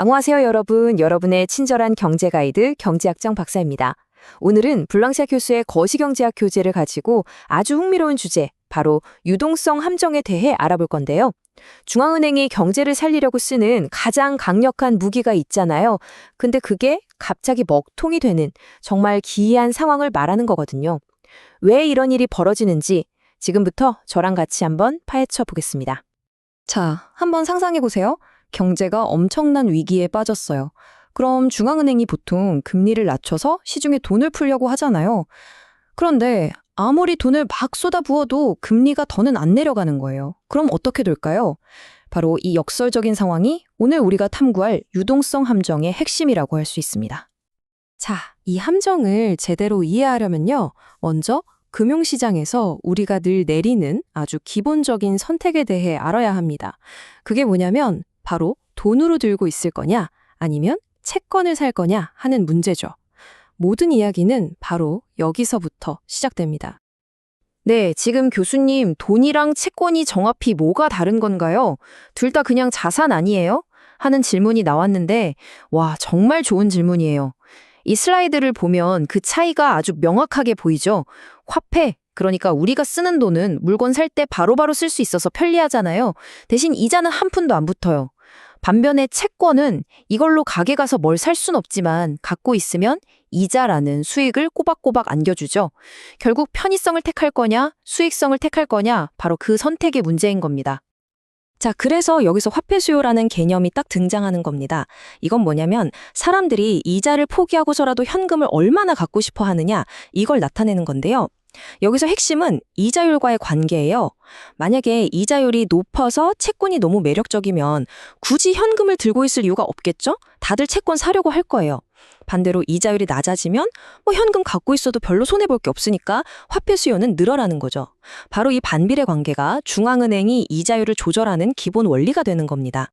안녕하세요, 여러분. 여러분의 친절한 경제 가이드 경제학장 박사입니다. 오늘은 블랑샤 교수의 거시경제학 교재를 가지고 아주 흥미로운 주제, 바로 유동성 함정에 대해 알아볼 건데요. 중앙은행이 경제를 살리려고 쓰는 가장 강력한 무기가 있잖아요. 근데 그게 갑자기 먹통이 되는 정말 기이한 상황을 말하는 거거든요. 왜 이런 일이 벌어지는지 지금부터 저랑 같이 한번 파헤쳐 보겠습니다. 자, 한번 상상해 보세요. 경제가 엄청난 위기에 빠졌어요. 그럼 중앙은행이 보통 금리를 낮춰서 시중에 돈을 풀려고 하잖아요. 그런데 아무리 돈을 막 쏟아부어도 금리가 더는 안 내려가는 거예요. 그럼 어떻게 될까요? 바로 이 역설적인 상황이 오늘 우리가 탐구할 유동성 함정의 핵심이라고 할 수 있습니다. 자, 이 함정을 제대로 이해하려면요. 먼저 금융시장에서 우리가 늘 내리는 아주 기본적인 선택에 대해 알아야 합니다. 그게 뭐냐면 바로 돈으로 들고 있을 거냐 아니면 채권을 살 거냐 하는 문제죠. 모든 이야기는 바로 여기서부터 시작됩니다. 네, 지금 교수님, 돈이랑 채권이 정확히 뭐가 다른 건가요? 둘 다 그냥 자산 아니에요? 하는 질문이 나왔는데, 와, 정말 좋은 질문이에요. 이 슬라이드를 보면 그 차이가 아주 명확하게 보이죠? 화폐, 그러니까 우리가 쓰는 돈은 물건 살 때 바로바로 쓸 수 있어서 편리하잖아요. 대신 이자는 한 푼도 안 붙어요. 반면에 채권은 이걸로 가게 가서 뭘 살 순 없지만 갖고 있으면 이자라는 수익을 꼬박꼬박 안겨주죠. 결국 편의성을 택할 거냐, 수익성을 택할 거냐, 바로 그 선택의 문제인 겁니다. 자, 그래서 여기서 화폐 수요라는 개념이 딱 등장하는 겁니다. 이건 뭐냐면 사람들이 이자를 포기하고서라도 현금을 얼마나 갖고 싶어 하느냐, 이걸 나타내는 건데요. 여기서 핵심은 이자율과의 관계예요. 만약에 이자율이 높아서 채권이 너무 매력적이면 굳이 현금을 들고 있을 이유가 없겠죠? 다들 채권 사려고 할 거예요. 반대로 이자율이 낮아지면 현금 갖고 있어도 별로 손해볼 게 없으니까 화폐 수요는 늘어나는 거죠. 바로 이 반비례 관계가 중앙은행이 이자율을 조절하는 기본 원리가 되는 겁니다.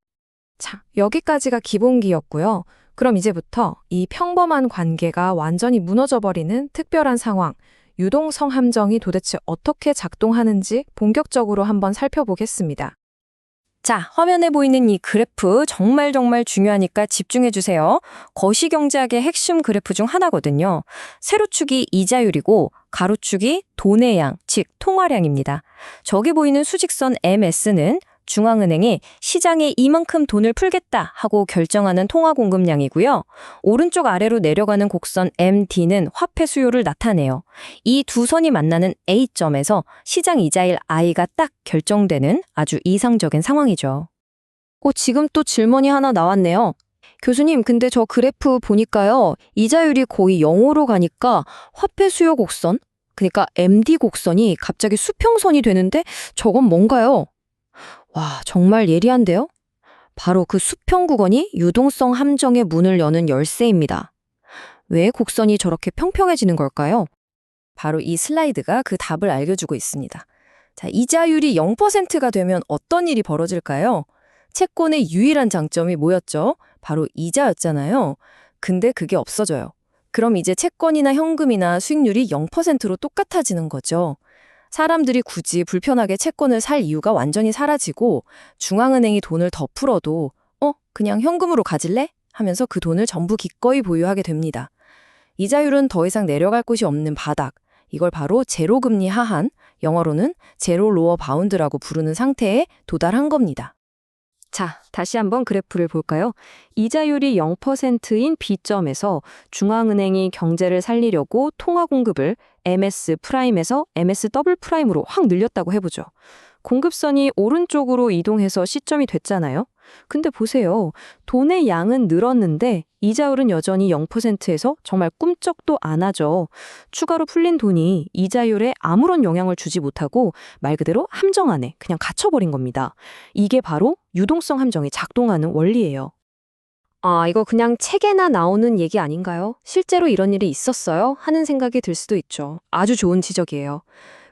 자, 여기까지가 기본기였고요. 그럼 이제부터 이 평범한 관계가 완전히 무너져버리는 특별한 상황, 유동성 함정이 도대체 어떻게 작동하는지 본격적으로 한번 살펴보겠습니다. 자, 화면에 보이는 이 그래프 정말 중요하니까 집중해주세요. 거시경제학의 핵심 그래프 중 하나거든요. 세로축이 이자율이고 가로축이 돈의 양, 즉 통화량입니다. 저기 보이는 수직선 MS는 중앙은행이 시장에 이만큼 돈을 풀겠다 하고 결정하는 통화 공급량이고요. 오른쪽 아래로 내려가는 곡선 MD는 화폐 수요를 나타내요. 이 두 선이 만나는 A점에서 시장 이자율 I가 딱 결정되는 아주 이상적인 상황이죠. 지금 또 질문이 하나 나왔네요. 교수님, 근데 저 그래프 보니까요. 이자율이 거의 0으로 가니까 화폐 수요 곡선, 그러니까 MD 곡선이 갑자기 수평선이 되는데 저건 뭔가요? 와, 정말 예리한데요? 바로 그 수평 구간이 유동성 함정의 문을 여는 열쇠입니다. 왜 곡선이 저렇게 평평해지는 걸까요? 바로 이 슬라이드가 그 답을 알려주고 있습니다. 자, 이자율이 0%가 되면 어떤 일이 벌어질까요? 채권의 유일한 장점이 뭐였죠? 바로 이자였잖아요. 근데 그게 없어져요. 그럼 이제 채권이나 현금이나 수익률이 0%로 똑같아지는 거죠. 사람들이 굳이 불편하게 채권을 살 이유가 완전히 사라지고 중앙은행이 돈을 더 풀어도 그냥 현금으로 가질래? 하면서 그 돈을 전부 기꺼이 보유하게 됩니다. 이자율은 더 이상 내려갈 곳이 없는 바닥. 이걸 바로 제로금리 하한, 영어로는 제로 로어 바운드라고 부르는 상태에 도달한 겁니다. 자, 다시 한번 그래프를 볼까요? 이자율이 0%인 B점에서 중앙은행이 경제를 살리려고 통화 공급을 MS 프라임에서 MS 더블 프라임으로 확 늘렸다고 해보죠. 공급선이 오른쪽으로 이동해서 시점이 됐잖아요. 근데 보세요. 돈의 양은 늘었는데 이자율은 여전히 0%에서 정말 꿈쩍도 안 하죠. 추가로 풀린 돈이 이자율에 아무런 영향을 주지 못하고 말 그대로 함정 안에 그냥 갇혀버린 겁니다. 이게 바로 유동성 함정이 작동하는 원리예요. 아, 이거 그냥 책에나 나오는 얘기 아닌가요? 실제로 이런 일이 있었어요? 하는 생각이 들 수도 있죠. 아주 좋은 지적이에요.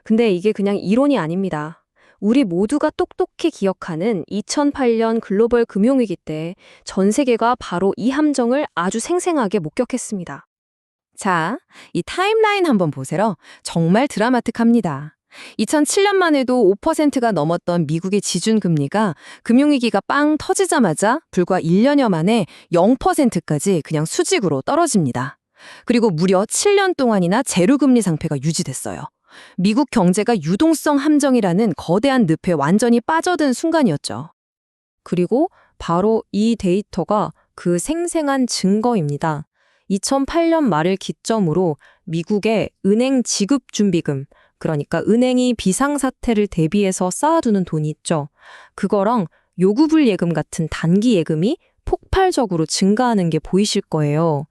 근데 이게 그냥 이론이 아닙니다. 우리 모두가 똑똑히 기억하는 2008년 글로벌 금융위기 때 전 세계가 바로 이 함정을 아주 생생하게 목격했습니다. 자, 이 타임라인 한번 보세요. 정말 드라마틱합니다. 2007년만 해도 5%가 넘었던 미국의 지준금리가 금융위기가 빵 터지자마자 불과 1년여 만에 0%까지 그냥 수직으로 떨어집니다. 그리고 무려 7년 동안이나 제로금리 상태가 유지됐어요. 미국 경제가 유동성 함정이라는 거대한 늪에 완전히 빠져든 순간이었죠. 그리고 바로 이 데이터가 그 생생한 증거입니다. 2008년 말을 기점으로 미국의 은행 지급준비금, 그러니까 은행이 비상사태를 대비해서 쌓아두는 돈이 있죠. 그거랑 요구불 예금 같은 단기 예금이 폭발적으로 증가하는 게 보이실 거예요.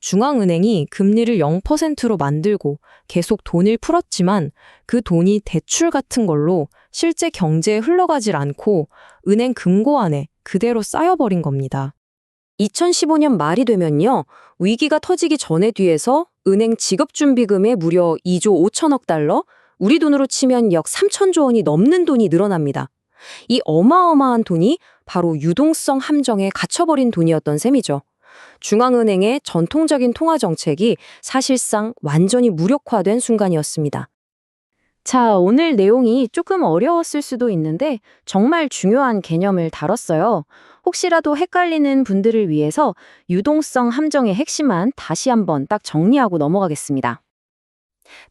중앙은행이 금리를 0%로 만들고 계속 돈을 풀었지만 그 돈이 대출 같은 걸로 실제 경제에 흘러가질 않고 은행 금고 안에 그대로 쌓여버린 겁니다. 2015년 말이 되면요. 위기가 터지기 전에 뒤에서 은행 지급준비금에 무려 2조 5천억 달러, 우리 돈으로 치면 약 3천조 원이 넘는 돈이 늘어납니다. 이 어마어마한 돈이 바로 유동성 함정에 갇혀버린 돈이었던 셈이죠. 중앙은행의 전통적인 통화 정책이 사실상 완전히 무력화된 순간이었습니다. 자, 오늘 내용이 조금 어려웠을 수도 있는데 정말 중요한 개념을 다뤘어요. 혹시라도 헷갈리는 분들을 위해서 유동성 함정의 핵심만 다시 한번 딱 정리하고 넘어가겠습니다.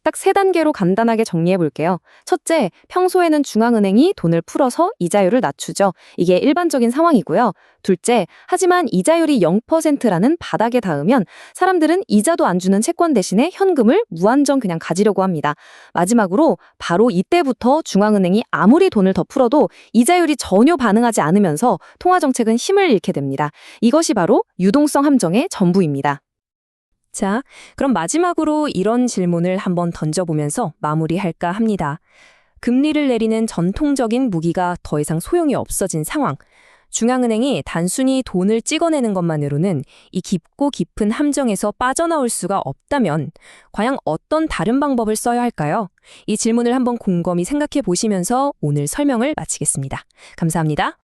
딱 세 단계로 간단하게 정리해 볼게요. 첫째, 평소에는 중앙은행이 돈을 풀어서 이자율을 낮추죠. 이게 일반적인 상황이고요. 둘째, 하지만 이자율이 0%라는 바닥에 닿으면 사람들은 이자도 안 주는 채권 대신에 현금을 무한정 그냥 가지려고 합니다. 마지막으로 바로 이때부터 중앙은행이 아무리 돈을 더 풀어도 이자율이 전혀 반응하지 않으면서 통화정책은 힘을 잃게 됩니다. 이것이 바로 유동성 함정의 전부입니다. 자, 그럼 마지막으로 이런 질문을 한번 던져보면서 마무리할까 합니다. 금리를 내리는 전통적인 무기가 더 이상 소용이 없어진 상황. 중앙은행이 단순히 돈을 찍어내는 것만으로는 이 깊고 깊은 함정에서 빠져나올 수가 없다면 과연 어떤 다른 방법을 써야 할까요? 이 질문을 한번 곰곰이 생각해 보시면서 오늘 설명을 마치겠습니다. 감사합니다.